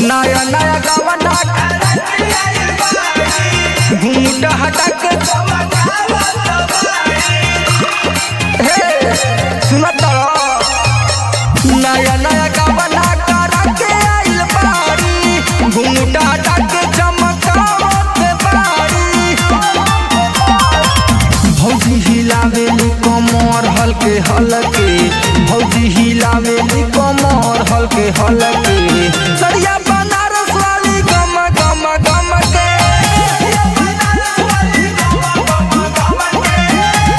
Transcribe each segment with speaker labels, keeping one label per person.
Speaker 1: नया नया गवना घूंघट हटा के सुनत नया नया गवना करा के आइल बाड़ी घूंघट हटा के चमकावत बाड़ी भौजी हिलावेली कमर हल्के हल्के भौजी हिलावेली कमर हल्के हल्के सरिया बनारस वाली गम गम गम के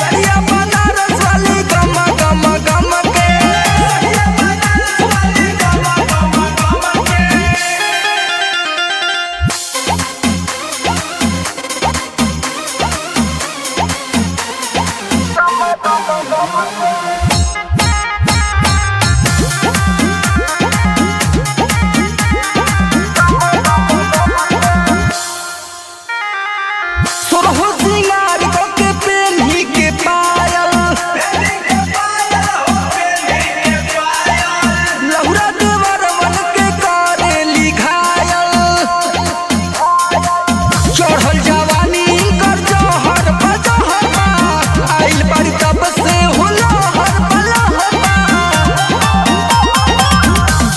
Speaker 1: सरिया बनारस वाली गम गम गम के सुरहु सिंगार के पेन्ही के पायल लहुरा देवरवन के करेली घायल चढ़ल जवानी कर जहर बजहमा आइल बारी तब से हुलहर बलहमा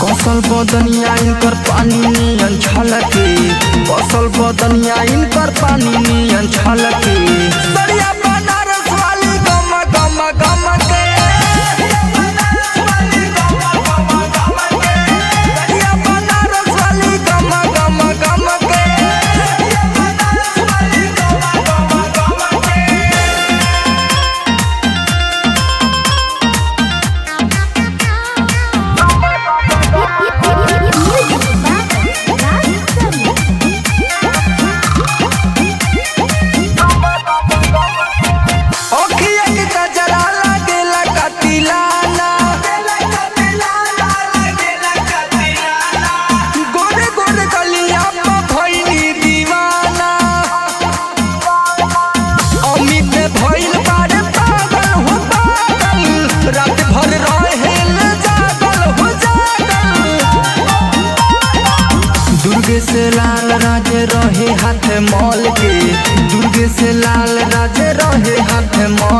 Speaker 1: कौशल बदनिया इनकर पानी नियन छलके कौशल बदनिया इनकर पानी नियन छलके सरिया बनारस वाली गम गम गम के सरिया बनारस वाली गम गम गम के ओखिया के गजरा लागेला कतिलाना गोरे गोरे गलिया पे भइली दीवाना अमित भइल बारे पागल हो पागल रात भर रहेल जागल हो जागल दुर्गे से लाल राजे रहे हाथ मॉल के दुर्गे से लाल राजे रहे हाथ मॉल